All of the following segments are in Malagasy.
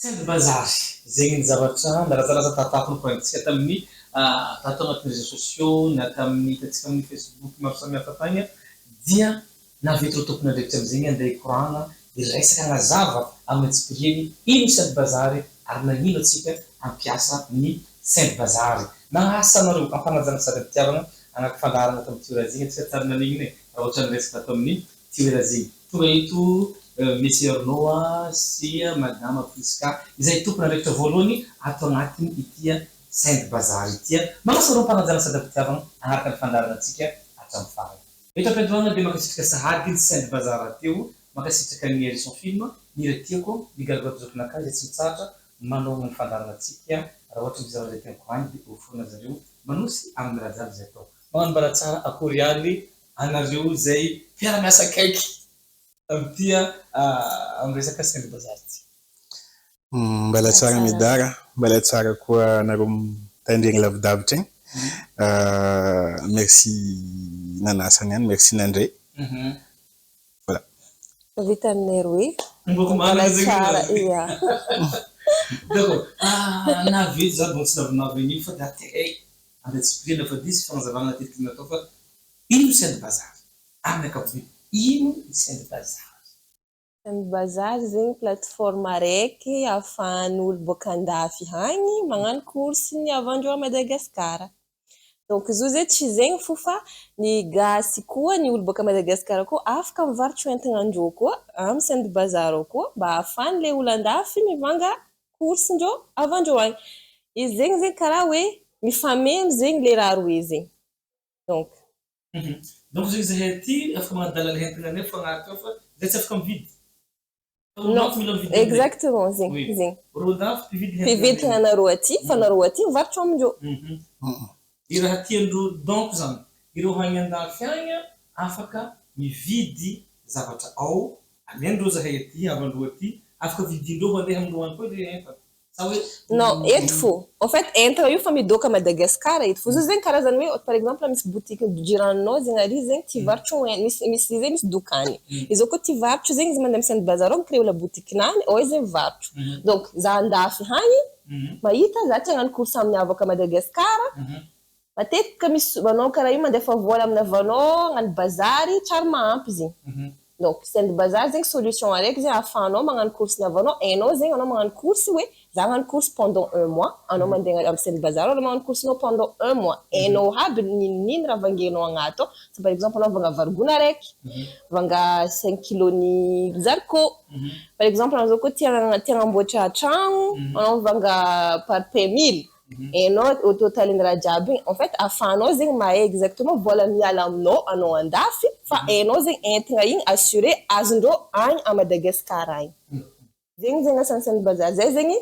Saindy bazary zegny ny zavatra narazaraza tatapony koantsika tamin'ny tatao agnaty réseaux sociaux na tamin'ny hitantsika amin'ny Facebook maro samihafa tagny dia navety reo tompon'andraikitra am'zegny andeha hikoragna iresaka agnazava amin'ny antsipiriany ino saindy bazary ary nagnino atsika hampiasa ny saindy bazary. Nagnasa anareo ampanajana sady amitiavagna agnaty fandaharana tamin'ny tiorazigny atsika tsara naningny raha ohatra ny resaka tato amin'ny tiorazigny. Tonga eto Monsieur Arnaud sy Madame Priska izay tompon'andraikitra voalohany ato agnatiny itya saindy bazary itya. Magnasa reo ampanajana sady amitiavagna agnaraka ny fandaharana atsika hatramin'ny farany. Eto am-piandohana dia makasitraka sahady ny saindy bazary teo makasitraka ny hérisson film niretiako migaragara zokinakahy izay tsy mitsahatra manao ny fandaharana atsika raha ohatra ny zavatra zay tena koragny dia ofona zareo manosy amin'ny raha jiaby zay atao. Magnano tsara akory ihany anareo zay mpiara-miasa akaiky am'tya amin'ny resaka saindy bazary ty. Mbala tsara midara, mbala tsara koa anareo mitandregny lavidavitra igny. Merci nanasany ihany, merci nandray. Voilà. Vita aminay roe. Mboko marina zegny. Tsara iya. D'accord. Navety zany mbô tsy navinavy fa da te andatsipirina fa disy fagnazavana matetiky natao fa ino saindy bazary? Amin'ny ankapobeny ino ny saindy bazary? Saindy bazary zegny plateforme araiky ahafahan'olo boaka andafy agny magnano course ny avandreo a Madagasikara. Donc izy io zay tsy zegny fo fa ny gasy koa ny olo boaka Madagasikara koa afaka mivarotro entagnan-dreo koa amin'ny saindy bazary ao koa mba ahafahan'le olo andafy mivanga course-ndreo avandreo agny. Izy zegny zegny karaha hoe mifameno zegny le raha roe zegny. Donc Donc zegny zahay aty afaka magnadala le entagna fa agnaty ao fa zay tsy afaka mividy. non, exactement zegny zegny. Rodafy Mpividy anareo aty fa anareo aty mivarotro amindreo. I raha tiandreo donc zany ireo hagny andafy agny afaka mividy zavatra ao alendreo zahay aty avandreo aty afaka vidindreo mandeha amindreo agny koa le entana. Sa hoe non eto fo en fait entana io fa midoka Madagasikara eto fo izy zegny karazany hoe par exemple misy boutique jiraninao zegny ary zegny tivarotro misy zegny misy dokany izy koa tivarotro zegny izy mandeha amin'ny saindy bazary ao créer la boutique nany ao izy mivarotro donc za andafy hagny mahita za tia hagnano course amin'ny avaka Madagasikara matetika misy manao karaha io mandefa vola amin'ny avanao hagnano bazary tsara mahampy zegny. Donc saindy bazary zegny solution araiky zegny ahafahanao magnano course ny avanao hainao zegny anao magnano course hoe za hagnano course pendant 1 mois anao mandeha amin'ny saindy bazary anao magnano course nao pendant 1 mois hainao aby ninino raha vangenao agnaty ao. So par exemple anao vanga varigona araiky vanga 5 kilony zaricot par exemple anao zao koa tia hagnamboatra tragno anao vanga par paie 1000 hainao au total ny raha jiaby en fait ahafahanao zegny mahay exactement vola miala aminao anao andafy fa hainao zegny entagna igny assuré azondreo agny à Madagasikara agny. Zegny zegny asan'ny saindy bazary zay zegny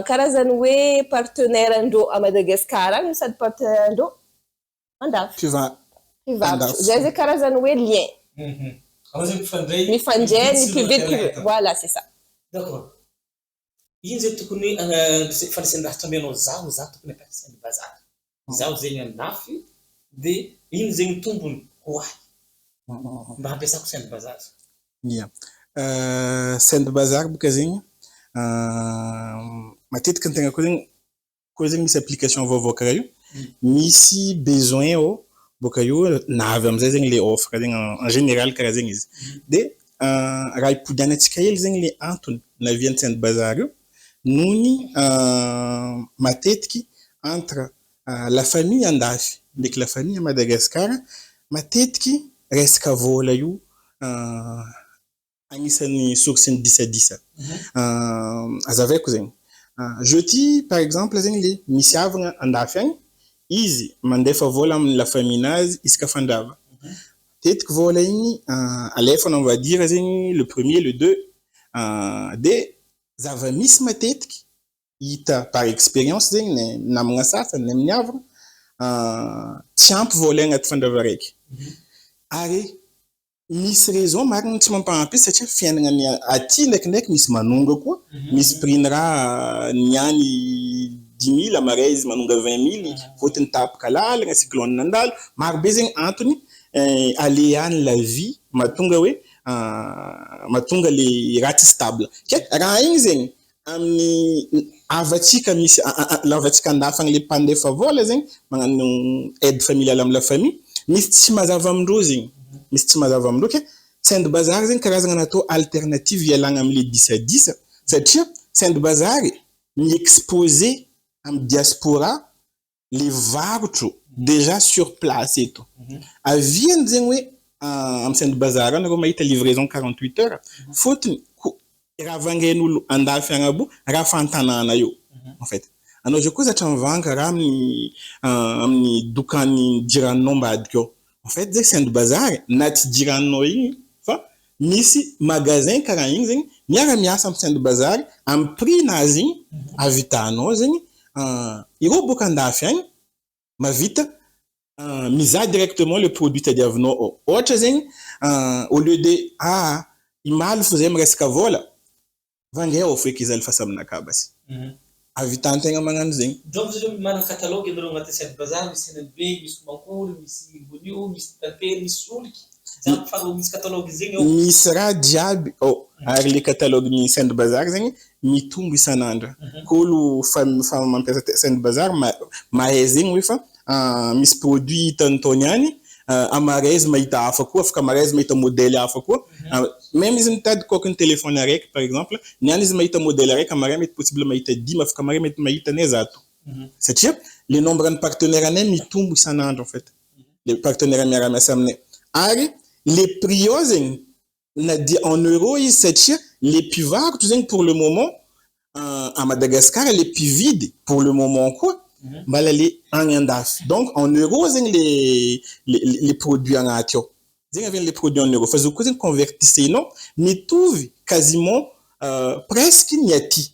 karazany hoe partenaire andreo à Madagasikara agny sady partenaire andreo andafy. Mpivarotro zay zegny karazany hoe lien. Ao zegny mifandray ny mpividy voilà c'est ça. D'accord. Ino zay tokony fanisendahatra amianao zaho za tokony ampiasa saindy bazary. Zaho zegny andafy dia ino zegny tombony ho ahy mba hampiasako saindy bazary. Yeah. Saindy bazary boka zegny matetika ny tegna koa zegny misy application vaovao karaha io misy besoin ao boka io navy amizay zegny le offre zegny en général karaha zegny izy dia raha ipodianantsika hely zegny le antony navian'ny saindy bazary io nohony matetiky entre la famille andafy ndraiky la famille à Madagasikara matetiky resaka vola io agnisan'ny source ny disadisa. Azavaiko zegny jeudi par exemple zegny le misy havagna andafy agny izy mandefa vola amin'ny la famille nazy isaka fandrava matetiky vola igny alefana on va dire zegny le premier le 2 dia zava-misy matetiky hita par expérience zegny namagna sasany ny amin'ny havagna tsy ampy vola agnaty fandrava raiky ary misy raison marina tsy mampahampy satria fiainagna aty ndraikindraiky misy manonga koa misy prix ny raha niany 10 000 amaray izy manonga 20 000 fôtony tapaka lalagna cyclone nandalo maro be zegny antony aléan'ny la vie mahatonga hoe mahatonga le raha tsy stable raha igny zegny amin'ny avatsika misy lavatsika andafagna le mpandefa vola zegny magnano aide familiale amin'ny la famille misy tsy mazava amindreo zegny misy tsy mazava amindreo ke Saint Bazar zegny karazagna natao alternative ialagna am'le 10 à 10 satria Saint Bazar mi-exposer amin'ny diaspora les varotro déjà sur place eto aviany zegny hoe am Saint Bazar anareo mahita livraison 48 heures fotony raha vangain'olo andafy agnabo raha fantanana io en fait anao je koa zatra mivanga raha amin'ny dokany jiranonao mbadika ao en fait zegny Saint Bazar na tsy jiranonao igny fa misy magasin karaha igny zegny miara-miasa am Saint Bazar am prix nazy igny avitanao zegny ireo boka andafy agny mavita mizaha directement le produit tadiavinao ao ohatra zegny au lieu de imaly fo zay miresaka vola vangay ao feky izy alfa saminaka basy avitantegna magnano zegny donc je mana catalogue ianareo agnaty Saint Bazar misy NLB misy mankory misy bonio misy tapery misy soliky zany fa misy catalogue zegny ao misy raha jiaby ary le catalogue ni Saint Bazar zegny mitombo isanandra kolo fa mampiasa Saint Bazar mahay zegny hoe fa misy produit hitantony amarez mahita hafa koa afaka amarez mahita modèle hafa koa même izy mitady kokony téléphone araiky par exemple niany izy mahita modèle araiky amaray mety possible mahita 10 afaka amaray mety mahita 10 satria le nombre de partenaires anay mitombo isanandro en fait les partenaires miara-miasa aminay ary les prix zegny na dia en euros izy satria les pivarotro zegny pour le moment à Madagascar les plus vides pour le moment quoi mbala le agny andafy donc en euros zegny les produits agnaty ao zegny avy les produits en euros fa zo koa zegny convertissenao mitovy quasiment presque niaty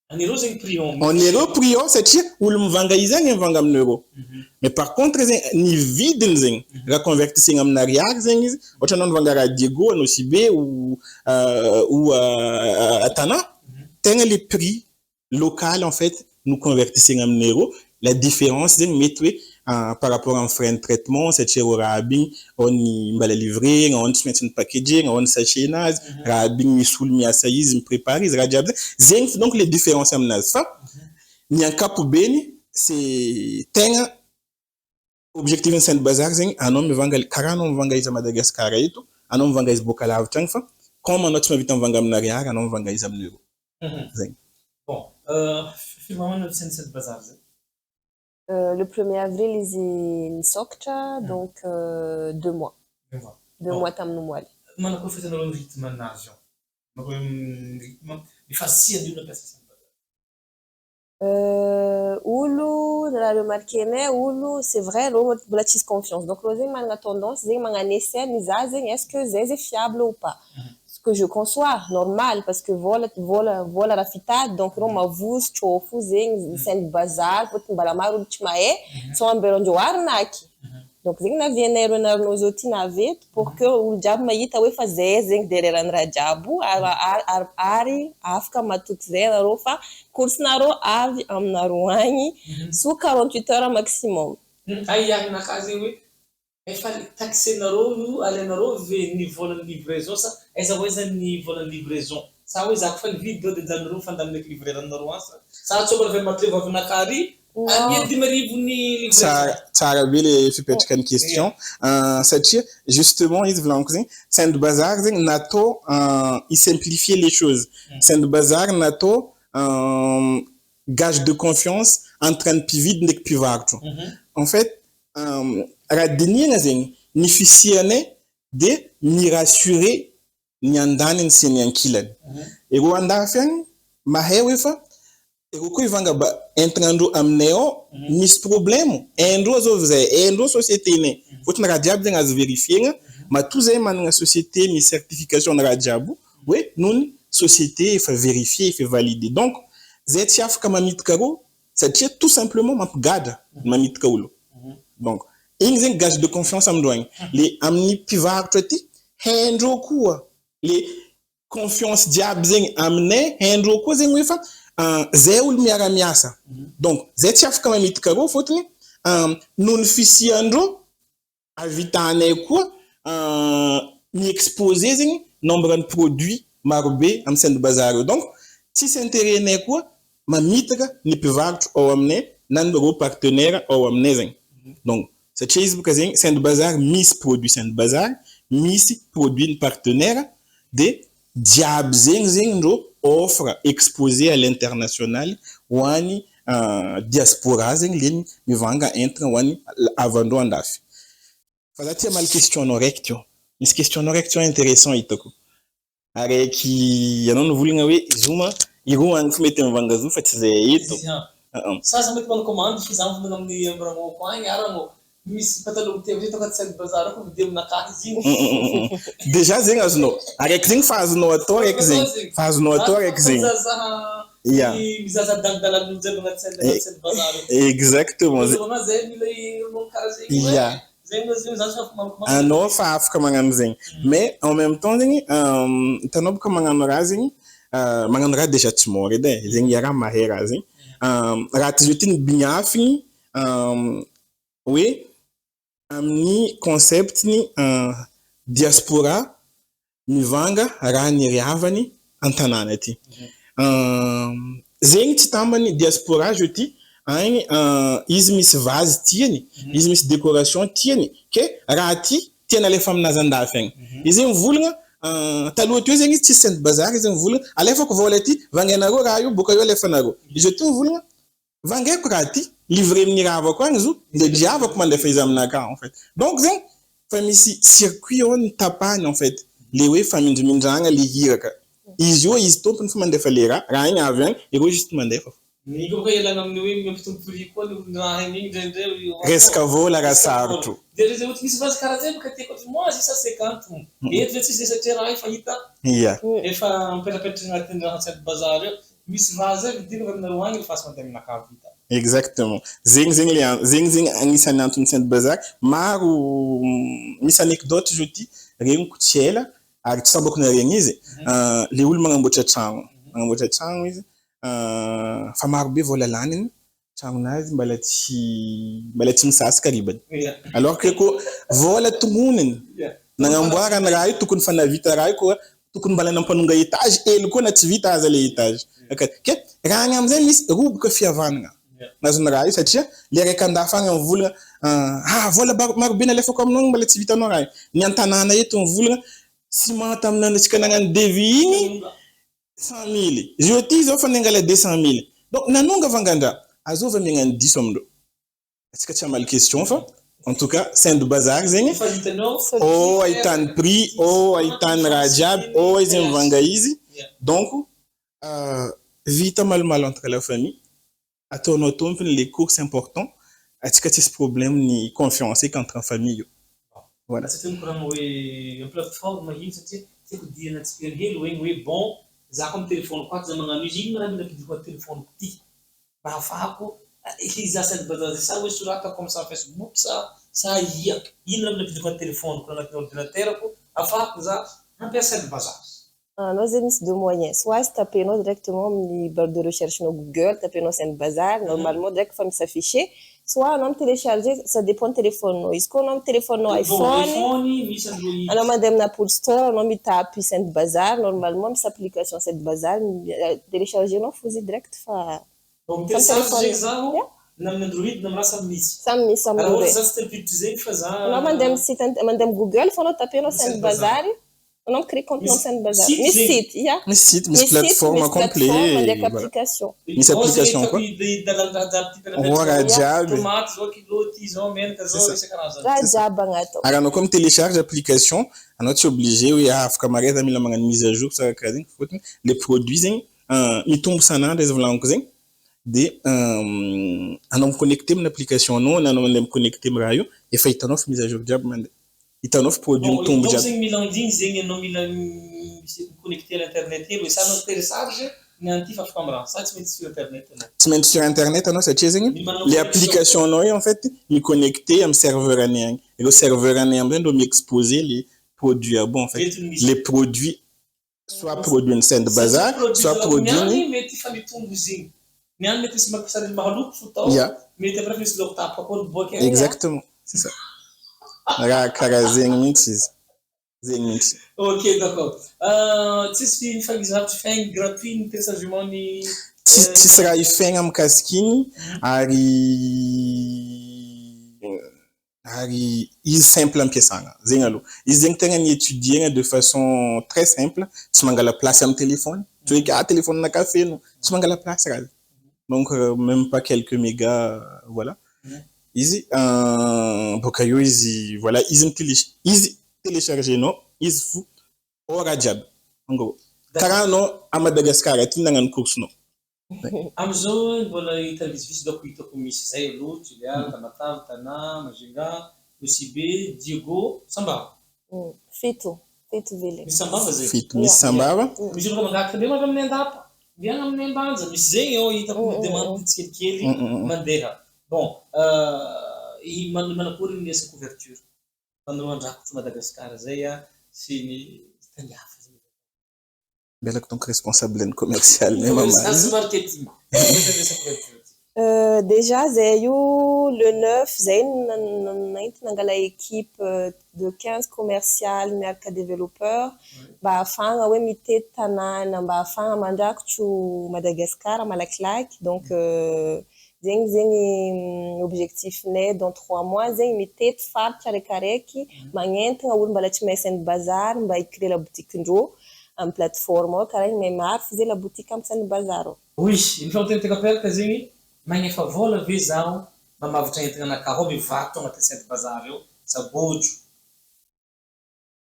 en euros zegny prix en euros prix ao satria olo mivanga izy agny mivanga amin'ny euro mais par contre zegny ny vidiny zegny raha convertissegna amin'ny ariary zegny izy ohatra anao mivanga raha Diego anao Sibe ou Atana tegna les prix local en fait nous convertissegna amin'ny euro la différence zegny mety hoe par rapport à un frais de traitement satria raha bigny on mbala livré on tsy maintsy ny packaging on sachet nazy raha bigny misy olo miasa izy mi-prépare izy raha jiaby zegny donc les différences aminazy fa ny ankapobeny c'est tegna objectif ny Saint Bazar zegny anao mivanga karaha anao mivanga izy à Madagascar eto anao mivanga izy boka lavitra agny fa comme anao tsy mavita mivanga amin'ny ariary anao mivanga izy amin'ny euro zegny bon firmamana Saint Bazar zegny le 1er avril izy nisokatra donc 2 mois 2 mois tamin'ny moaly manako fitanareo ny rythme anazy ao manako rythme ifasiany io nampiasa Saint Bazar olo raha remarqué nay olo c'est vrai reo mbola tsisy confiance donc reo zegny manana tendance zegny magnano essai mizaha zegny est-ce que zay fiable ou pas ce que je conçois normal parce que vola raha fitady donc reo mavozo tsôfo zegny Saint Bazar fôtony mbala maro olo tsy mahay so amberandreo arnaky donc zegny navianay reo narinao zao ty naveto pour que olo jiaby mahita hoe fa zay zegny derrière ny raha jiaby ary afaka matoky zay nareo fa coursenareo avy aminareo agny sous 48 heures maximum aiahinaka zegny hoe efa taxenareo io alainareo ny volan'ny livraison sa aiza hoe zany ny volan'ny livraison sa hoe zako fa nividy deo de janareo fandaminaiky livreranareo asa sa tsômara fa matleva avinakary tsara be le fipetraka ny question satria justement izy volaniko zegny Saint Bazar zegny natao i-simplifier les choses Saint Bazar natao gage de confiance entre ny mpividy ndraiky mpivarotro en fait raha dinihana zegny ny fisianay de ny rassurer ny andaniny sy ny ankilany ero andafy agny mahay hoe fa ero koa ivanga ba entagnandro aminay ao misy problème endro zao zay endro société nay fotony raha jiaby zegny azo vérifiegna matoa zay managna société misy certification na raha jiaby hoe nony société efa vérifié efa validé donc zay tsy afaka mamitaka ro satria tout simplement mampigadra mamitaka olo donc igny zegny gage de confiance amindreo agny le amin'ny mpivarotro aty haindreo koa le confiance jiaby zegny aminay haindreo koa zegny hoe fa zay olo miara-miasa donc zay tsy afaka mamitaka ro fotony noho ny fisiandreo avitanay koa mi exposer zegny nombre de produits marobe am Saint Bazar donc tsisy intérêt koa mamitaka ny mpivarotra ao aminay na ny rô partenaire ao aminay zegny. Donc satria izy boka zegny Saint Bazar misy produit Saint Bazar, misy produit ny partenaire de diable zegny ndro offre exposé à l'international ho an'ny diaspora zegny leny mivanga entana ho an'ny avandro andafy. Fa za tia mal questionno raiky teo. Misy questionno raiky teo intéressant hitako. Araiky ianao nivolagna hoe zoma ireo agny fa mety mivanga zo fa tsy zay eto. Sasa mety manao commande fa zaho vona amin'ny ambrano ko agny arano misy pataloha teo zay tonga Saint Bazar ko vidia aminakahy izy. Déjà zegny azonao. Araiky zegny fa azonao atao araiky zegny. Fa azonao atao araiky zegny. Yeah. Mizaza daldalan'olo jiaby agnaty Saint Bazar. Exactement. Zay mila karaha zegny. Yeah. Anao fa afaka magnano zegny. Mais en même temps zegny hitanao boka magnano raha zegny magnano raha déjà tsy mora edy e zegny raha mahay raha zegny. Raha ty zio ty ny bignafigny hoe amin'ny concept ny diaspora mivanga raha niriavany an-tanàna aty. Zegny tsy tambany diaspora je ty agny izy misy vase tiany, izy misy décoration tiany, ke raha ty tiana alefa aminazy andafy agny. Izy mivolagna taloha teo zegny izy tsy Saint Bazar izy mivolagna alefako vola ty vangainareo raha io boka io alefanareo. Izy ty mivolagna vangaiko raha ty livré amin'ny ravako agny zo de diavako mandefa izy aminaka en fait. Donc zegny fa misy circuit ao ny tapahany en fait le hoe famindrimindragna le hiraka. Izy io izy tompony fa mandefa le raha igny avy agny ireo juste mandefa. Ny ko ialana amin'ny hoe mampitombo prix koa ny raha igny ndrendreo resaka vola raha sarotro. De izy ohatra misy vazy karaha zay boka tiako moi ça 50. Eto zay tsisy satria raha efa hita. Yeah. Efa mipetrapetraka agnatin'ny raha Saint Bazar io. Misy vazy zay vidina aminareo agny fa mandeha aminakahy vita. Exactement. Zegny agnisan'ny antony Saint Bazar maro misy anecdote je ty regniko tsy ela ary tsy sambako naregny izy le olo magnamboatra tragno izy fa maro be vola laniny tragnonazy mbala tsy misasaka ribany. Alors que ko vola tomoniny nagnamboarany raha io tokony fa navita raha io koa tokony mbala nampanonga étage elo koa na tsy vita aza le étage. Ke raha agny amizay misy roboka fihavanagna nazony raha io satria le raiky andafy agny mivolagna vola maro be nalefako aminao mbala tsy vitanao raha io. Ny an-tanàna eto mivolagna ciment aminantsika nagnano devis igny 100 000. Je ty zao fa nengala 200 000. Donc nanonga vangandra azova miagnano 10 amindreo. Atsika tsy amaly question fa en tout cas Saint Bazar zegny ahitany prix ahitany raha jiaby izy mivanga izy. Donc vita malomalo entre la famille ataonao tompony les courses importants atsika tsisy problème ny confiance entre en famille. Voilà. Satria mikoragna hoe plateforme iny satria tiako diana tsika hely hoe bon za ko amin'ny téléphone ko za magnano izy iny raha mila pidiko amin'ny téléphone ko ty mba ahafahako iza Saint Bazar sa hoe sorata comme ça Facebook sa ia ino raha mila pidiko amin'ny téléphone ko agnatin'ny ordinateur ko ahafahako za mampiasa Saint Bazar. Anao zegny misy deux moyens. Soit izy tapenao directement amin'ny barre de recherche no Google, tapenao Saint Bazar, normalement direct fa misy affiché. Soit anao télécharger, ça dépend téléphone. Izy koa anao téléphone iPhone, anao mandeha amina Apple Store, anao mitapy Saint Bazar, normalement misy application Saint Bazar, télécharger anao fozy direct fa. Donc télécharger zaho na amin'ny Android na amin'ny samy misy. Samy misy amin'ny Android. Alors za tsy téléphoné zegny fa za. Anao mandeha amin'ny site, mandeha amin'ny Google, fa anao tapenao Saint Bazar. On crée compte dans Saint Bazar. Mais site, il y a. Mais site, mais plateforme complet. Avec application. Mais application quoi? Voilà, diable. Alors, comme télécharge l'application, on est obligé, oui, à faire la mise à jour, ça les produits, ils tombent ça dans des langues. On a connecté l'application, non, on a connecté radio et fait une mise à jour diable. Itanof produit um tombo já. Então, milandinho, zenha não connecté à l'internet, e ça não télécharge, nem antifa fica ça tu mets sur internet. Tu mets sur internet, non, c'est chez les applications non, en fait, me connecter à un serveur anéant. Et le serveur anéant doit m'exposer les produits à bon, en fait, les produits soit produits en Saint Bazar, soit produits. Mais tu fais du tombo zinho. Nem mais tu se marca de maluco, mais tu prefere se lotar para quando boa que é. Exactement, c'est ça. Raha karaha zegny mihitsy izy. zegny Ok, d'accord. Tsisy fagnizavatra fiaigny gratuit ny téléchargement ny tsisy raha ifaigna mikasiky igny ary izy simple ampiasagna zegny aloha izy zegny tegna ny étudier de façon très simple tsy mangala place amy téléphone tsy hoe ka téléphone naka feno tsy mangala place raha donc même pas quelques mégas voilà izy boka eo izy voilà izy télécharger no izy fo ao raha jiaby angô karaha anao à Madagascar aty nagnano course no amizao mbola hita vitsivitsy doko hitako misy zay aloha Toliara, Tamatave, Tana, Majunga, Osibe, Diego, Sambava. Fito vele. Misy Sambava zay. fito misy Sambava Misy olo mangaka be avy amin'ny andapa. Viana amin'ny ambanja. Misy zegny ao hitako demande tsikelikely mandeha. Bon, manakory ny asa couverture. Manao andrakotry Madagascar zay sy ny tany hafa zay. Belak donc responsable commercial même As marketing. Déjà zay io le 9 zay nangala équipe de 15 commercial miaraka développeur mba afagna hoe mitety tanàna mba afagna mandrakotro Madagascar malakilaky donc zegny objectif-nay dans 3 mois zegny mitety faritra araikaraiky magnentagna olo mbala tsy mahay sainy bazar mba icréer la boutique-ndreo amy plateforme ao karaha igny maro fizay la boutique amy sainy bazar ao. Oui, ny fahateniteka peraka zegny magnefa vola ve zaho mba mavatra entagna anakahy ao mivarotra agnaty sainy bazar eo sabojo.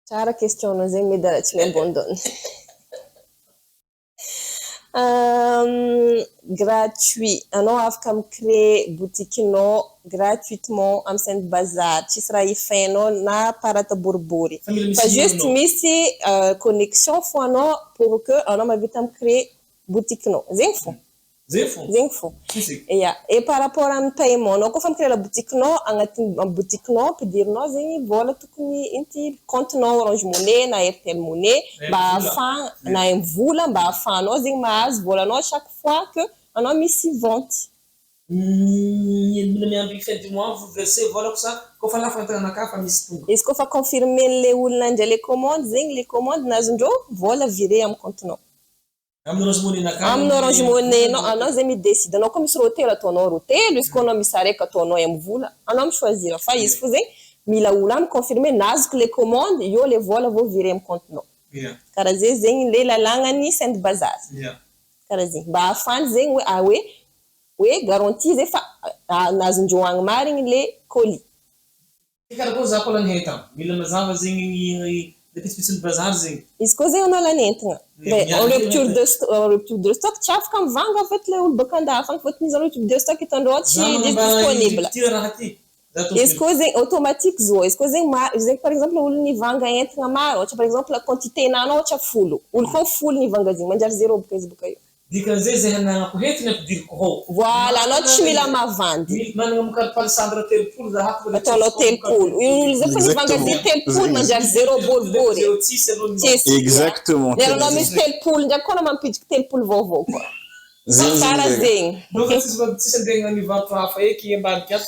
Tsara question no zegny meda tsy miambondony. Gratuit anao afaka micréer boutique-nao gratuitement amy sainy bazar tsisy raha ifainao na parata boribory fa juste misy connexion fo anao pour que anao mavita micréer boutique-nao zegny fo zegny fo et par rapport amy paiement anao koa fa micréer la boutique-nao agnatin'ny boutique-nao ampidirinao zegny vola tokony inty compte-nao Orange Money na Airtel Money mba afagna na vola mba afahanao zegny mahazo volanao chaque fois que anao misy vente. Miamby fin du mois vous versez vola ko sa kofa lafa antananakahy fa misy tonga. Izy kofa confirmer le olona ndray les commandes zegny les commandes nazondreo vola viré amy compte-nao. Amin'ny Orange Money nakahy. Amin'ny Orange Money anao zay midécide anao koa misy rotelo ataonao rotelo izy koa anao misy araiky ataonao amy vola anao michoisir fa izy fo zegny mila olo amy confirmer nazoko les commandes io le vola vao viré amy compte-nao. Karaha zay zegny le lalagnany sainy bazar. Karaha zegny mba afany zegny hoe garantie zay fa nazondreo agny marigny le colis. Karakoa za koa lany entagna mila mazava zegny ny pitipitsiny bazar zegny. Izy koa zegny anao lany entagna en rupture de stock tsy afaka mivanga en fait le olo baka andafagny fôtony izy en rupture de stock hitandreo tsy disponible. Izy koa zegny automatique zo izy koa zegny par exemple olo nivanga entagna maro ohatra par exemple quantité nanao ohatra 10 olo koa 10 nivanga zegny manjary 0 boka izy boka io. Dikan'izay zay hananako hety ny ampidiriko ao. Voilà, anao tsy mila mavandy. Managna mokapalisandra telopolo za hafa. Ataonao telopolo. Olo zay fa nivanga zay telopolo manjary 0 boribory. Exactement. Lero anao misy telopolo ndraiky koa anao mampidiky telopolo vaovao koa. Tsara zegny. Donc tsisy antegna nivarotra hafa eky ambaniky ato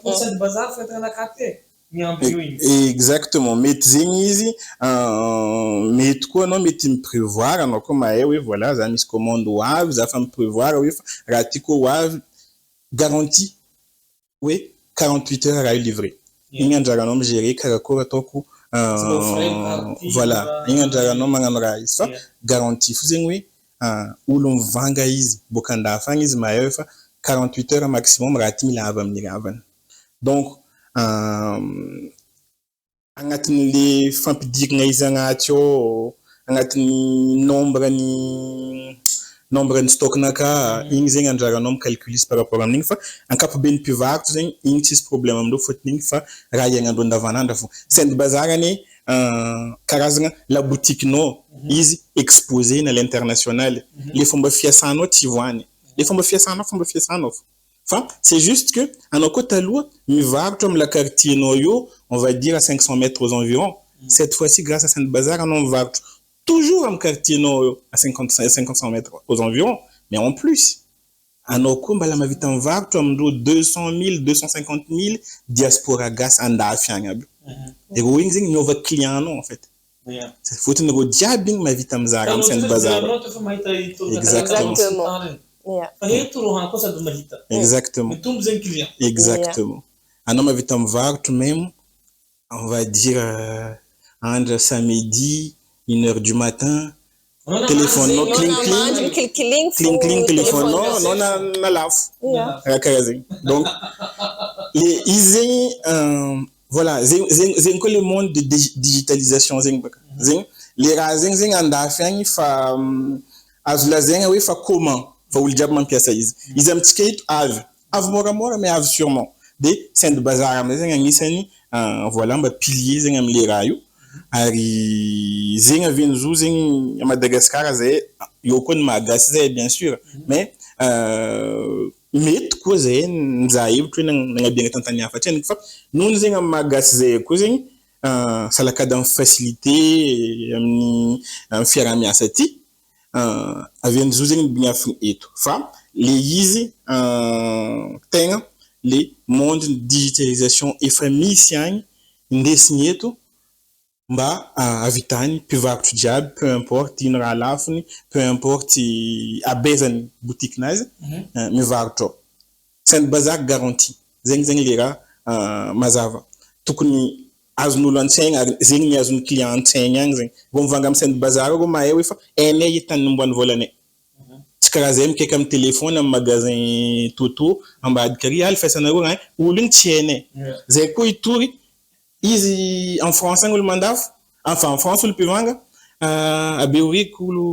fa sainy bazar fa entagna anakahy te. Exactement mety zegny izy mety koa anao mety miprévoir anao koa mahay hoe voilà za misy commande ho avy za fa miprévoir hoe raha ty koa ho avy garantie hoe 48 heures raha io livré igny anjaranao migérer karakory ataoko voilà igny anjaranao magnano raha izy fa garantie fo zegny hoe olo mivanga izy boka andafy agny izy mahay hoe fa 48 heures maximum raha ty mila avy amin'ny ravany donc agnatin'le fampidirana izy agnaty ao agnatin'ny nombre ny stock-naka igny zegny anjaranao micalculer par rapport amin'igny fa ankapobeny mpivarotra zegny igny tsisy problème amindreo fôtony igny fa raha iagnandreo andavanandro fo sainy bazarany karazagna la boutique-nao izy exposé na l'international le fomba fiasanao tsy voany le fomba fiasanao fa c'est juste que anao koa taloha mivarotra amy la quartier-nao io on va dire à 500 mètres aux environs cette fois-ci grâce à sainy bazar anao mivarotra toujours amy quartier-nao io à 500 mètres aux environs mais en plus anao koa mbala mavita mivarotra amindreo 200 000 250 000 diaspora gasy andafy agny aby ero igny zegny miova client-nao en fait Yeah. Fotony rô jiaby igny mavita amizara am Sainte Bazar. Exactement. Yeah. Fa eto rô hanko sady mahita. Exactement. Mitombo zegny client. Exactement. Anao mavita mivarotro même, on va dire entre samedi, 1h du matin, téléphone cling téléphone non na lafo. Karaha zegny. Donc izy zegny voilà zegny koa le monde de digitalisation zegny baka. Zegny le raha zegny andafy agny fa azo lazaigna hoe fa comment fa olo jiaby mampiasa izy. Izy amitsika eto avy moramora mais avy sûrement. De Sainte Bazar amizay zegny agnisany voilà mba pilier zegny amile raha io. Ary zegny avy zo zegny à Madagascar zay eo koa ny malagasy zay bien sûr mais mety koa zay nizaha hevitra hoe nagnabiagna tantany hafa atrany fa noho zegny amin'ny malagasy zay koa zegny salakady amin'ny facilité amin'ny fiaraha-miasa aty avy zo zegny bignafiny eto fa le izy tegna le monde digitalisation efa misy agny indesigny eto mba avitany mpivarotro jiaby peu importe ino raha lafiny peu importe abezany boutiquenazy mivarotro Sainte Bazar garantie zegny le raha mazava tokony azon'olo an-tsaigna zegny ny azon'ny client an-tsaigna agny zegny vao mivanga amin'ny Sainte Bazar go mahay hoe fa ainay hitany nomboany volanay tsy karaha zay mikaiky amin'ny telefony amin'ny magasin Toto ambadika ary alifaisanareo raha olo igny tsy hainay zay koa itory izy en France olo mandafo enfin en France olo mpivanga abeoriky olo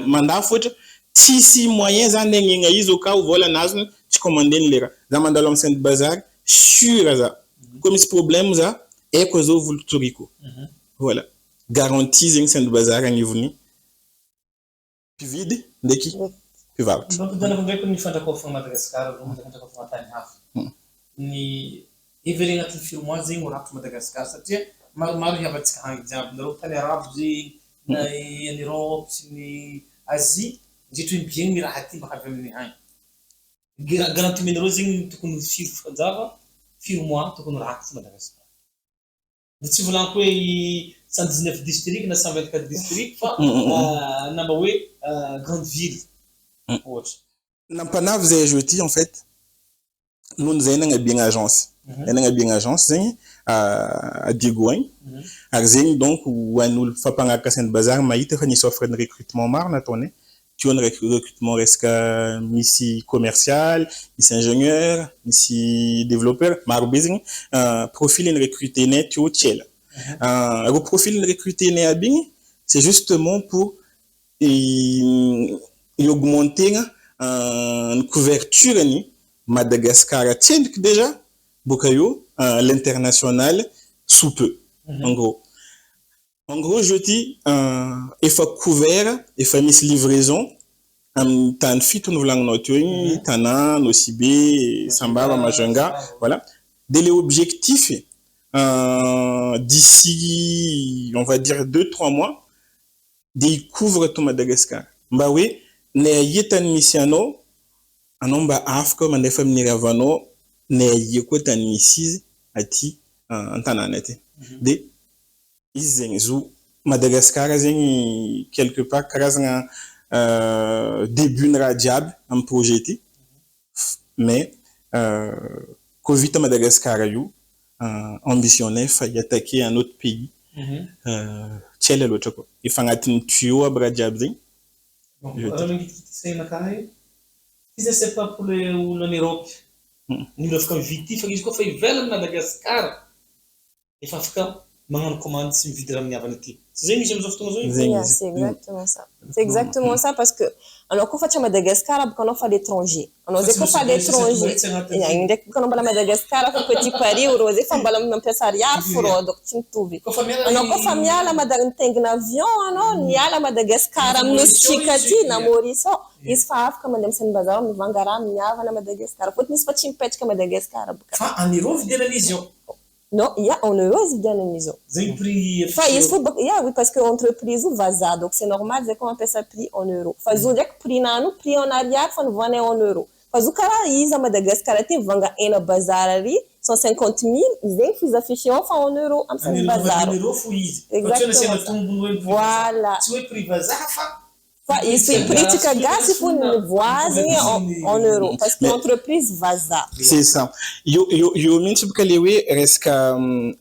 mandafo ohatra tsisy moyen zany agnegna izy au cas où vola nazony tsy commandeny le raha za mandalo amin'ny Sainte Bazar sûr za koa misy problème za eko zao volo toriko voilà garantie zegny Sainte Bazar agnivony mpividy ndraiky mpivarotro. Mampidanako ndraiky ny fandrakaofagna Madagasikara rô fandrakaofagna tany hafa ny every agnatin'ny firmoa zegny oratro Madagasikara satria maromaro hiavatsika hagny jiaby nareo tany arabo zegny na en Europe sy ny Asie ndritra hoe bien ny raha ty mba avy amin'ny hagny garantie menareo zegny tokony fanjava firmoa tokony ratsy Madagasikara tsy volaniko hoe 119 district na 124 district fa namba hoe grande ville ohatra nampanavy zay jeudi en fait nono zay nagnabiagna agence nagnabiagna agence zegny à Digoin ary zegny donc ho an'olo fampanaraka Sainte Bazar mahita fa nisy offre de recrutement maro nataony teo ny recrutement resaka misy commercial misy ingénieur misy développeur maro be zegny profil ny recruter nay teo tiela ro profil ny recruter nay aby igny c'est justement pour augmenter une couverture ni Madagascar tiendriky déjà boka io l'international sous peu en gros je dis efa couvert efa misy livraison am tany fito novolagnanao teo igny Tanana Nosibé Sambava Majunga voilà de l'objectif d'ici on va dire 2-3 mois de couvre tout Madagascar mba hoe na yetany misy anao mba afaka mandefa amin'ny ravanao na yeko tany misy izy aty an-tanàna aty de izy zegny zo Madagascar zegny quelque part karazagna début ny raha jiaby amin'ny projet ty mais Covid Madagascar io ambitionné fa attaquer un autre pays tsy ela loatra koa efa agnatin'ny tuyau aby raha jiaby zegny c'est pas pour l'Europe nous afaka mividy fa izy koa fa ivelany Madagascar efa afaka magnano commande sy mividy raha amin'ny havana aty zegny izy am'izao fotoagna zao c'est exactement ça c'est exactement ça parce que anao koa fa tsy Madagascar boka anao fa l'étranger anao zay koa fa l'étranger ndraiky boka anao mbala Madagascar fa Petit Paris rô zay fa mbala mampiasa ariary fô rô donc tsy mitovy anao koa fa miala mitengina avion anao miala Madagascar amin'osika aty na Maurice izy fa afaka mandeha amin'ny Sainte Bazar mivanga raha miavana Madagascar fôtony izy fa tsy mipetraka Madagascar boka fa en euro vidianana izy io non, il y a en euros, il y a une maison. C'est prix. Enfin, il faut, oui, parce que l'entreprise va ça, donc c'est normal, c'est qu'on appelle ça prix en euros. Enfin, je veux dire que prix en arrière, faut nous vendre en euros. Parce que quand ils à Madagascar, ils vendent un bazar, 150 000, ils font afficher en euros, am sen bazar. Exactement. Voilà. Tu es privé E se politica gás se for voisine en euros, parce que l'entreprise vaza. C'est ça. Yo minti buka lewe reska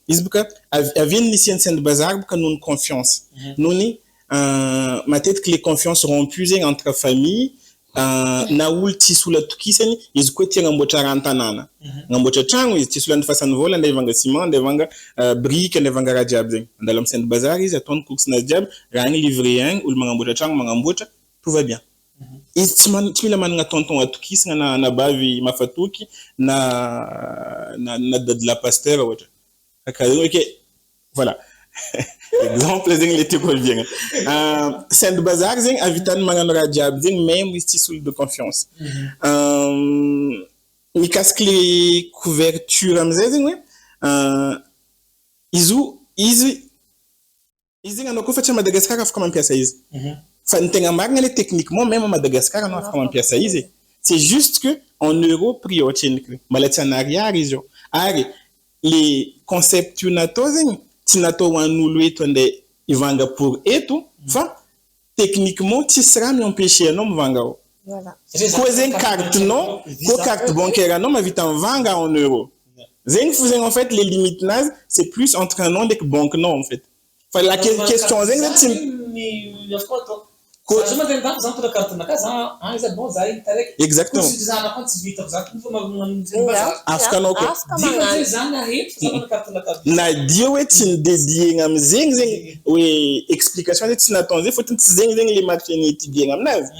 isbuka avien licien de bazar buka non confiance. Noni ma tête que les confiances rompues entre famille na ulti sula tukiseni izkweti ngambocha rantanana. Ngambocha changu izti sula nfasa nvola ndevanga ciment ndevanga brique ndevanga radiable. Ndalam sen bazar iz aton cooks na diab rang livré ou ngambocha changu ngambocha tout va bien. Tu la man nga tonton atukis na bavi mafatuki na de la pasteur wata. OK, voilà. Exemple zing les te bien. Saint bazar zing avitan manganora diab zing même isti sul de confiance. Mi casque les couvertures am zing oui. Izi ngano ko facha Madagascar af comme pièce izi. Fantenga marngale techniquement même à Madagascar on af comme pièce izi. C'est juste que en euro prix au chenk. Malatsanaria rizo. Ari les concepts unatozing tinato wanulu tonde ivanga pour etu fa techniquement ti sera mi empêcher non vanga. Voilà. Kozen carte non, ko carte bancaire non ma vite en vanga en euros. Zeng faisant en fait les limites nazes, c'est plus entre un nom et banque non en fait. Enfin la question zeng exactement. Na diowetin dédié ngam zeng oui explication de tinatonze faut zeng les marchés ni ti ngam naz.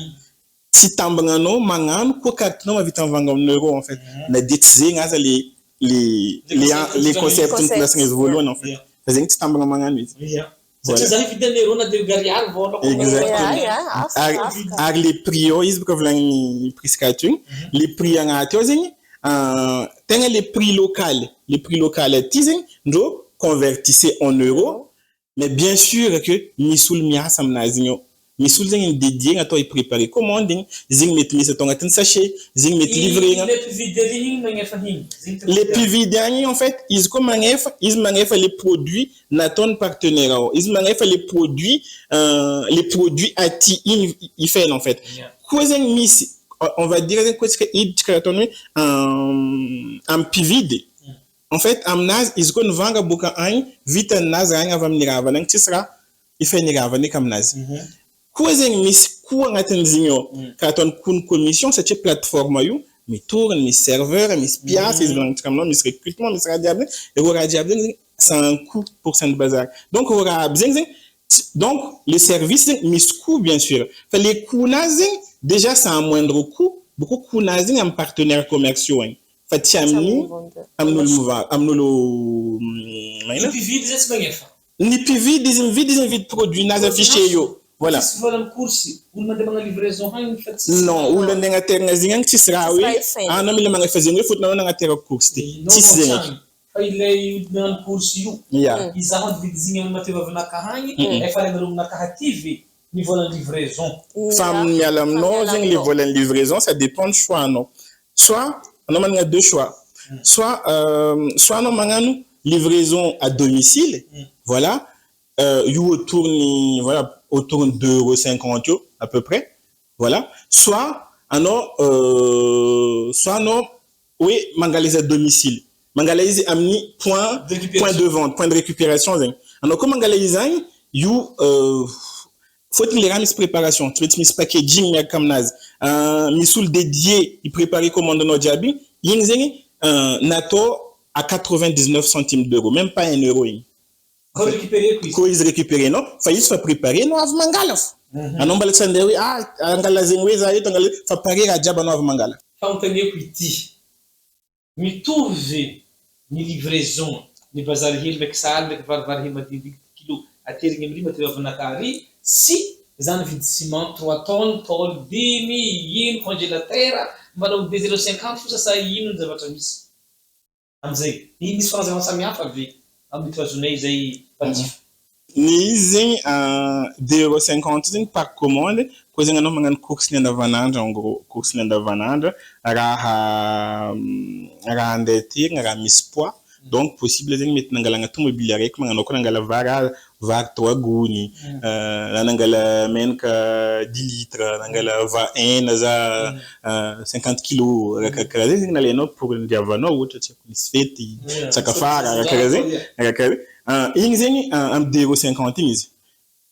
Si tambangano mangan ko carte non ma vite en vanga en euros en fait. Na détizé ngaza les concepts de place les volumes en fait. Fazing ti tambanga mangan oui. Les prix les prix les prix locaux nous convertissez en euros mais bien sûr que misul mia samnazinho misul zeng dédié à toi et préparer commanding zing met mis ton atten sachet zing met livré les PV derniers en fait ils mangef les produits naton partenaire ils mangef les produits ati il fait en fait quoi mis on va dire que il créatonne un PV en fait amnaz ils gon vanga boka ein vite naz anga va mnirava nang tisra il fait nirava ne kam naz Kouzen mis kou ngatenzinho katon kun commission cette plateforme yo mi tourne mi serveur mi pièces ils vont comme mi recrutement mi radiable et au radiable c'est un coût pour cette bazar donc au radiable donc les services mis coût bien sûr fait les coûts nazing déjà c'est un moindre coût beaucoup coût nazing un partenaire commerciaux fait tiamni amnolo ni PV des produits naz affiché yo. Voilà. Non, ou le négateur nazingan qui sera oui. Ah non, mais le magasin faisait faut non négateur course. Si c'est il est dans course you. Ils ont désigné un matériau na carrangue et fallait me na caractive niveau de livraison. Femme yalam non, les vols de livraison, ça dépend du choix non. Soit on a deux choix. Soit non manganu livraison à domicile. Voilà. You tourne voilà autour de 2,50 € à peu près, voilà. Soit oui, mangalise à domicile, mangalise amni point de vente, point de récupération. Alors comme mangalise you faut que les ramis préparation, tu mis packaging mais comme naz, misoul dédié, il prépare commande no diabi, yingzengi nato à 99 centimes d'euros, même pas 1 €. Quand ils récupèrent, non, il faut préparer, non, av mangala. Anon Alexander, oui, angala zengwe zaït, angala, faut parer à diaba non av mangala. Fontanier Quiti, mi trouve, ni livraison, ni bazar hil, mexal, avec varvar hil, mati 20 kilos, à terre, ni mati vanakari, si, zan vide ciment, 3 tonnes, tol, demi, yin, congélateur, malo 2,50 €, ça yin, de votre miss. Amzé, ni France avance à miaf avec. Habituationné zay patif Ni zin 2,50 € par commande, coisa nga no curso na vanandra, en gros, curso na vanandra, raha andetir, raha misy poids. Donc possible zin mety nangalagna tomobile araiky magnano ko nangala vary 3 gony, nangala menaka 10 litres, nangala vaina za 50 kilos, rakakara zin nalenao pour ndiavanao ohatra tsy misy fety, sakafara, rakakara. Igny zegny am 2,50 € izy.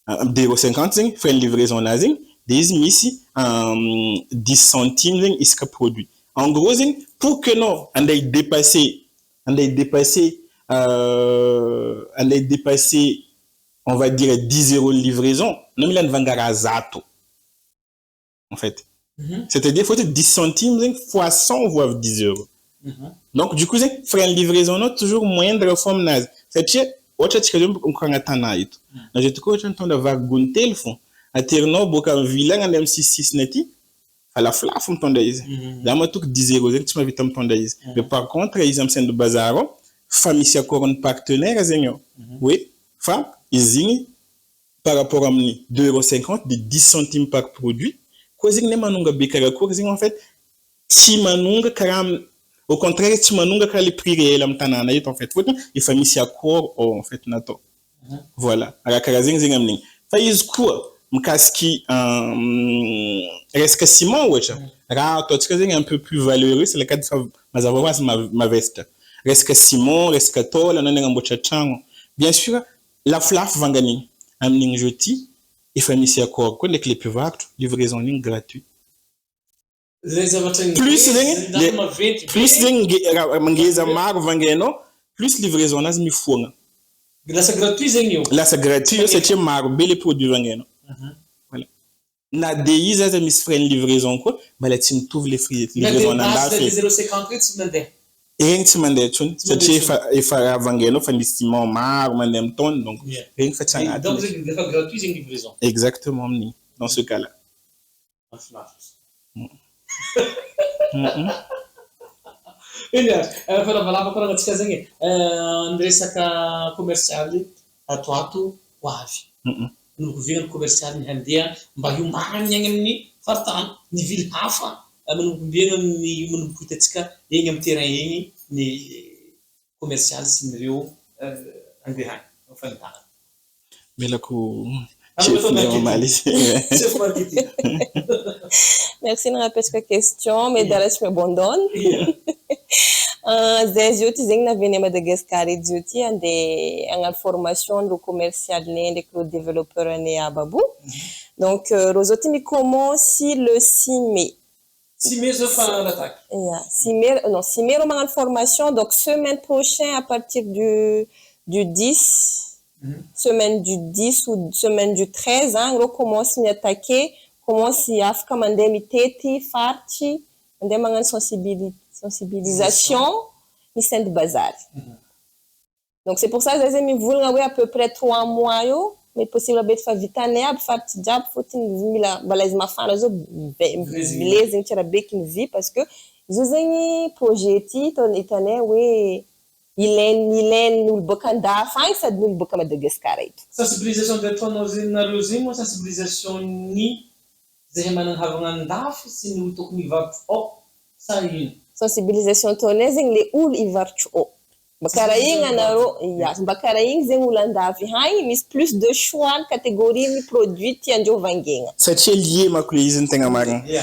Am 2,50 € zegny frais de livraison na zegny, de izy misy 10 centimes zegny isaka produit. En gros zegny pour que non andai dépasser on va dire 10 € de livraison, non mila nivanga zato. En fait. C'est-à-dire faut être 10 centimes zegny fois 100 voire 10 €. Donc du coup zegny frais de livraison non toujours moindre forme nazy. C'est-à-dire ohatra tsika zao mkoragna tana ito. Na je toko ohatra mitondra vary gony telo fô. Aterinao boka am ville agny ande am 6 na ty, fa lafo mitondra izy. Za matoko 10 € zegny tsy mahavita mitondra izy. Mais par contre izy am Centre Bazar ao, fa misy akorany partenaire zegny ao. Oui, fa izy igny par rapport amin'ny 2,50 € de 10 centimes par produit. Koa zegny ne manonga be karakory zegny en fait tsy manonga karaha au contraire tsy manonga karaha le prix réel am tanana eto en fait. Fotony efa misy accord en fait natao. Voilà, karaha zegny zegny amin'igny. Fa izy koa mikasiky resaka ciment ohatra, raha ataontsika zegny un peu plus valeureux c'est le cas de mazava hoazy mavesatra. Resaka ciment, resaka tôle na nagnamboatra tragno. Bien sûr, lafo vanganigny. Amin'igny jeudi efa misy accord koa ndraiky le mpivarotro, livraison ligny gratuit. Plus zegny mangeza maro vangainao, plus livraison nazy mifoagna. Lasa gratuit zegny io. Lasa gratuit io satria maro be le produit vangainao. Voilà. Na de izy aza misy frais de livraison koa, mbala tsy mitovy le frais de livraison nandafy. Na de 0,50 € tsy mandeha. Regny tsy mandeha tsony satria efa vangainao fa misy ciment maro mandeha am tonne donc regny fa tsy agnaty. Donc c'est pas gratuit zegny livraison. Exactement amin'igny dans ce cas-là. Iny fa lavalava koa ragnantsika zegny niresaka commercial ato ho avy. Noviana commercial handeha mba hiombagny agny amin'ny faritany ny ville hafa manombombena ny manomboka hitantsika egny amin'ny terrain egny ny commercial sy nireo andehany fanitana. Melako chef marketing. Merci napetraka question, mais dara tsy m'abandonne. Zay zio ty zegny navy à Madagascar eto zio ty andeha hagnano formation ndreo commercial né ndraiky reo développeur né à Babou. Donc reo zao ty commence le 6 mai. 6 mai zao fa l'attaque. Yeah, 6 mai reo magnano formation, donc semaine prochaine à partir du 10. Semaine du 10 ou semaine du 13, on commence à attaquer, commence à faire comme un mitety, farci, on demande sensibilisation, ni Centre Bazar. Donc c'est pour ça que j'ai voulu à peu près 3 mois, mais possible de faire vite année, de faire petit job, faut que la balise ma femme, les intérêts qui vie parce que j'ai projet ton étonné, oui. Ilaine nous bokanda fay sady nous boka Madagascar eto. Sensibilisation de ataonao zegny nareo zegny moa sensibilisation ny zay managhavagna andafy sy ny tokony hivarotro ao sa ino? Sensibilisation ataonay zegny le olo hivarotro ao. Bakara igny anareo, bakara igny zegny olo andafy hagny misy plus de choix catégorie ny produit tiandreo vangaina. Satria lié mako le izy ny tegna marigny.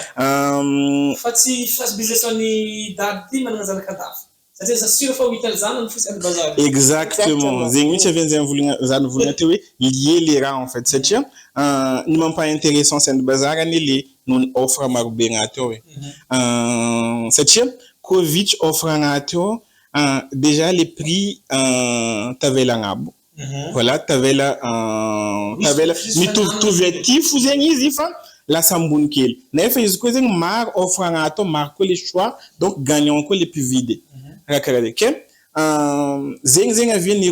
Fa tsy sensibilisation ny dady ty managna zanaka andafy. C'est ça sûr faut vital zana no fils bazar. Exactement. Zegny mihitsy avy zany volagna teo hoe lié les raha en fait satria ny mampa intéressant Centre Bazar any le no offre maro be agnaty ao e. Satria Covid offre agnaty ao déjà les prix tavela agnabo. Voilà tavela mitovy aty fo zegny izy fa lasa ambony kely. Nefa izy koa zegny maro offre agnaty ao, maro koa les choix donc gagnant koa les plus vides. Rakaraky zegny avy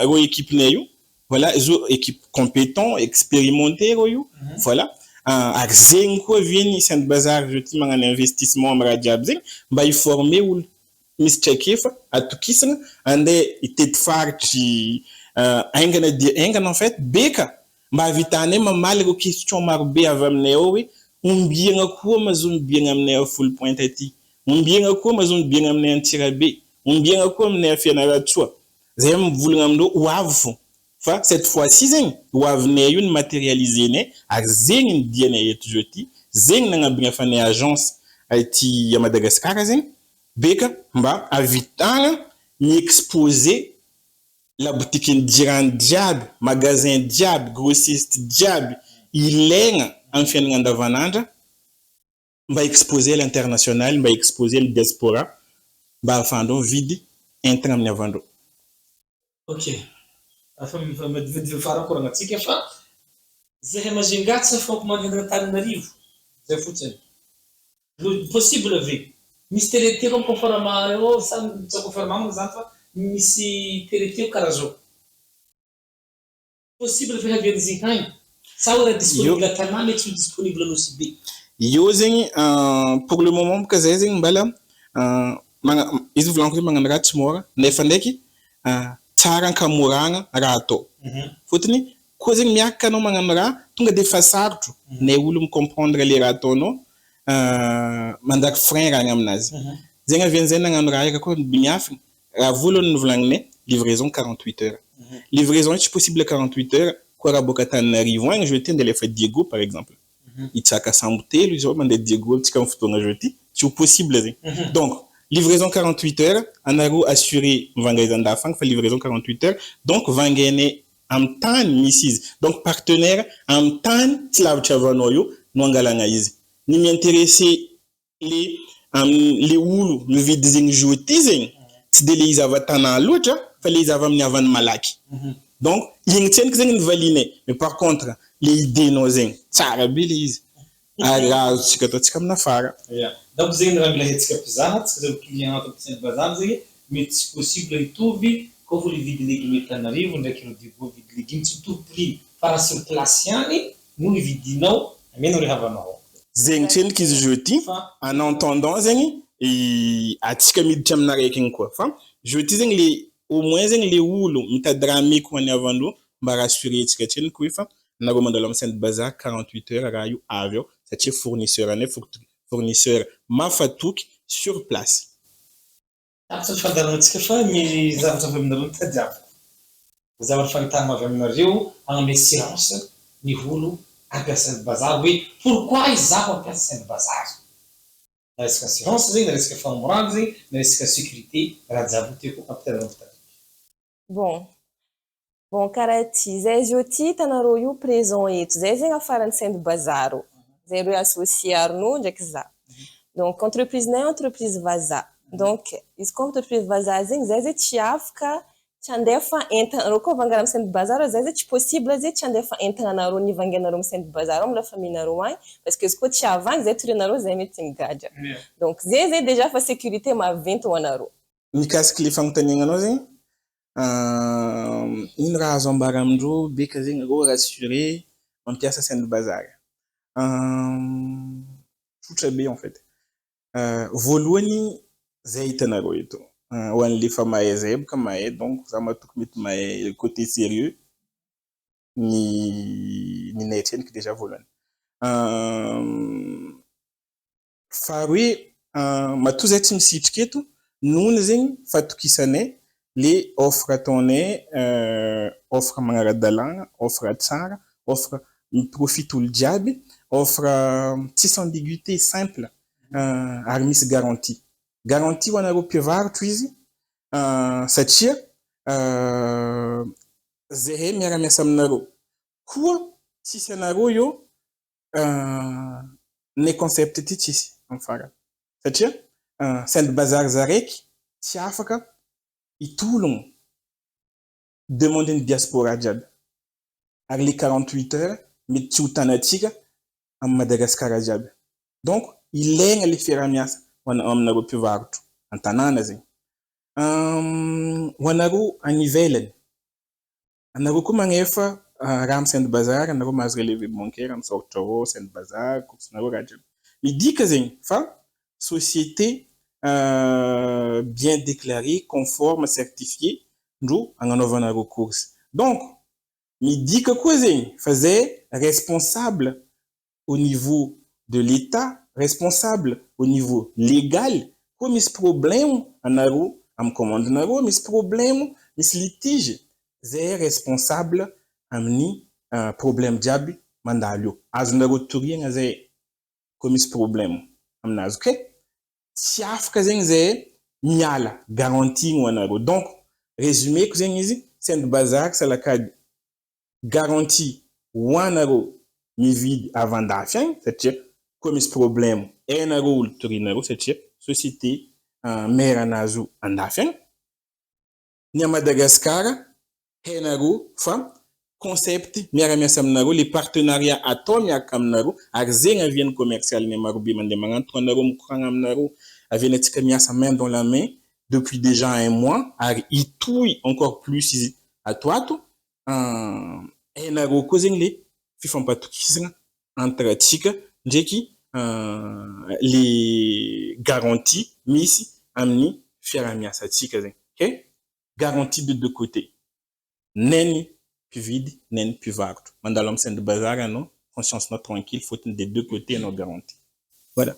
ro équipe na io, voilà izo équipe compétent expérimenté ro io, voilà ary zegny koa avy Centre Bazar je ty magnano investissement am raha jiaby zegny mba informer olo misy traikefa atokisana andeha itety faritry aingana en fait beka mba havitany mamaly question maro be avy aminay ao hoe ombiagna koa mahazo mibiagna aminay ao full point aty, ombiagna koa mahazo mibiagna aminay Antsirabe, ombiagna koa aminay Fianaratsoa. Zay mivolagna amindreo ho avy fo fa cette fois-ci zegny ho avinay io ny matérialiser ary zegny ny dianay eto jeudi zegny nagnambigna fa ny agence aty à Madagascar zegny beka mba havitagna ny exposer la boutique jirany diaby, magasin diaby, grossiste diaby ilaigna amin'ny fiainana andavanandra mba exposer l'international, mba exposer le diaspora mba ahafandreo mividy entana amin'ny avandreo. Ok. Farakorana antsika fa zahay Majunga fa mandeha Antananarivo zay fotsiny. Possible ve misy télé comme conformément ao samy tsy conformément zany fa misy télé karaha zao. Possible ve havian'izy agny sa ora disponible atanà mety tsy disponible nosy be. Io zegny pour le moment boka zay zegny mbala izy volaniko hoe magnano raha tsy mora nefa ndraiky tsara ankamoragna raha atao. Fotony koa zegny miaraka anao magnano raha tonga de fa sarotro nay olo micomprendre le raha ataonao mandaky frein raha aminazy. Zegny avian'izay nagnano raha eka koa miafina raha voalohany novolaninay livraison 48 heures. Livraison tsy possible 48 heures koa raha boka Antananarivo agny jeudi andeha lefa Diego par exemple. Itsaka sambo telo izy mandeha Diego antsika amin'ny fotoagna jeudi tsy possible zegny. Donc livraison 48 heures, anaro assuré mivangaisan-dafagny fa livraison 48 heures, donc vangainay amin'ny tany misy izy. Donc partenaire amin'ny tany tsy lavitra avanao io no angalagna izy. Ny miintéressé le olo mividy zegny jeudi zegny tsy de le izy avy tanà loatra fa le izy avy amin'ny havany malaky. Donc igny tseniko zegny ny valinay. Mais par contre le idénao zegny tsara be le izy. Ary raha azontsika ataontsika amina fara. Donc zegny raha mila hetsika mpizaha tsika zay client ato amin'ny bazary zegny mety tsy possible hitovy koa vo hividy légume Antananarivo ndraiky Diego vidy légume tsy mitovy prix fa raha sur place ihany no hividinao amenao rehavanao. Zegny tseniko izy jeudi en entendant zegny atsika miditra amina raiky igny koa fa jeudi zegny le au moins zegny le olo mitady raha meko ho an'ny avandreo mba rassuré tsika tseniko hoe fa nareo mandalo amin'ny Sainte Bazar 48 heures raha io avy ao satria fournisseur anay fournisseur mafatoky sur place. Tsy fandarantsika fa ny zavatra avy aminareo tadiaviko. Zavatra fahitana avy aminareo agname assurance ny olo ampiasa Sainte Bazar hoe pourquoi izaho ampiasa Sainte Bazar. Na resaka assurance zegny, na resaka famoragna zegny, na resaka sécurité raha jiaby tiako ampitanareo fitady. Bon karaha ty zay jeudi hitanareo io présent eto zay zegny afaran'ny Sainte Bazar o. Zay reo associé Arnaud ndraiky za. Donc entreprise-nay entreprise Vaza. Donc izy koa entreprise Vaza zegny zay zay tsy afaka tsy andefa entanareo koa vangana amin'ny Sainte Bazar zay zay tsy possible zay tsy andefa entananareo nivanganareo amin'ny Sainte Bazar amin'ny famillenareo agny parce que izy koa tsy avagny zay torinareo zay mety migadra. Donc zay déjà fa sécurité maventy ho anareo. Mikasiky le fagnontaniananao zegny ino raha azo ambara amindreo beka zegny reo rassuré mampiasa Sainte Bazar. Tsotra be en fait. Voalohany zay hitanareo eto ho an'le fa mahay zay boka mahay donc za matoky mety mahay côté sérieux ny nay tseniko déjà voalohany. Faharoe matoa zay tsy misitrika eto nohony zegny fatokisanay le offre ataonay offre magnara-dalàgna, offre tsara, offre miprofite olo jiaby, offre tsisy ambiguïté simple ary misy garantie. Garantie ho anareo mpivarotro izy satria zahay miara-miasa aminareo koa tsisy anareo io ny concept ty tsisy amin'ny farany satria Sainte Bazar zaraiky tsy afaka hitologno demande ny diaspora jiaby ary le 48 heures mety tsy ho tanatsika amin'ny Madagasikara jiaby. Donc ilaigna le fiara-miasa aminareo mpivarotro an-tanàna zegny. Ho anareo any ivelany anareo koa magnefa raha amin'ny Sainte Bazar anareo mahazo relevé bancaire misôratra ao Sainte Bazar coursenareo raha jiaby midika zegny fa société bien déclarée, conforme, certifiée ndro agnanaovanareo course Donc, il dit que quoi faisait responsable au niveau de l'État, responsable au niveau légal, comme ce problème en aro, am commande naro, mais ce problème, mais ce litige, c'est responsable amni problème diabi mandalio. Az naro turien c'est comme ce problème amnaz, ok? Tiaf kazen c'est miala garantie ou naro. Donc, résumé que c'est un bazar, c'est la cas garantie wanaro mi vide avant d'afin, c'est-à-dire comme ce problème un euro ou turinaro, c'est-à-dire société mère anazu en afin. Ni à Madagascar, un euro femme concept mère mesamnaro les partenariats atomiques kamnaro arzen avienne commercial ne marubi mandemangan tronaro mukrangamnaro avienne tikamia sa main dans la main depuis déjà un mois ar itouille encore plus à toi tout enaro kozengle fifan patukisna entre tika njeki les garanties miss amni fiaramia sa tika zen, ok? Garantie de deux côtés, neni puis vide neni puis varto mandalom sen de bazar non conscience not tranquille faut des deux côtés nos garanties, voilà.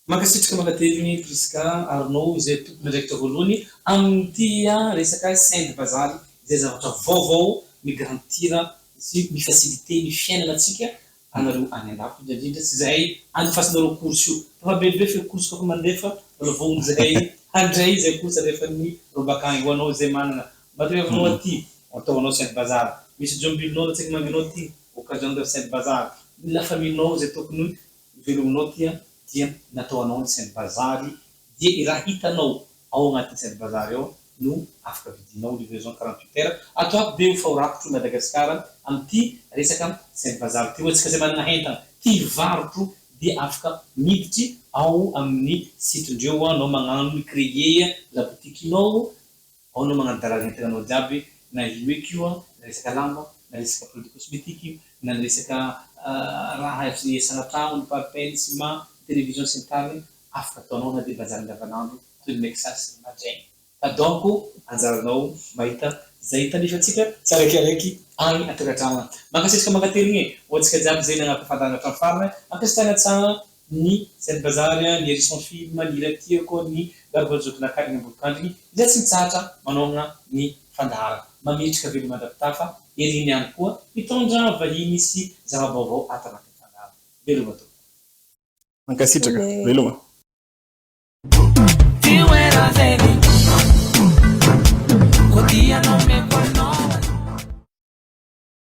Makasitraka magaterigny Priska Arnaud izay tompony ndraikitra voalohany amin'ity resaka saint de bazary izay zavatra vaovao migarantira sy mifacilité ny fiainanatsika anareo any andafy indrindra tsy zahay andifasinareo course io fa bebe fe course kofa mandefa revony zahay handray zay course rehefa ny robakany ho anao zay manana mateo aminao aty ataonao saint bazary misy jombilinao tsika manginao ty occasion de saint bazary la famille-nao zay tokony velominao tia dia natao anao ny saint bazary dia raha hitanao ao agnaty saint bazary ao no afaka vidinao livraison 48 heures atao be fa rapotro Madagascar amty resaka saint bazary ty ohatsika zay manana hentana ty varotro dia afaka miditry ao amin'ny site-ndreo anao magnano créer la boutique-nao ao no magnano dalagentenanao jiaby na io na resaka lamba na resaka produit cosmétique na resaka raha esana trano ny parpaing ciment télévision sy ny tariny afaka ataonao na de bazary andavanandro toy ny Lexus Mageng. Donc anjaranao mahita zay tanifatsika tsarakaraiky any atokantranona makasisika magaterigny ohatsika jiaby zay nagnampafantarana hatramin'ny farany ankasitrana tsara ny saint bazary ny hérisson film ny latiako ny garbajokinakary ny ambolokandriny izay tsy mitsatra manao ny fandahara mametrika velo mandapitafa eriny ihany koa mitondra vahiny sy zava-baovao atanaty fandahara veloma to mankasitraka veloma Dia não me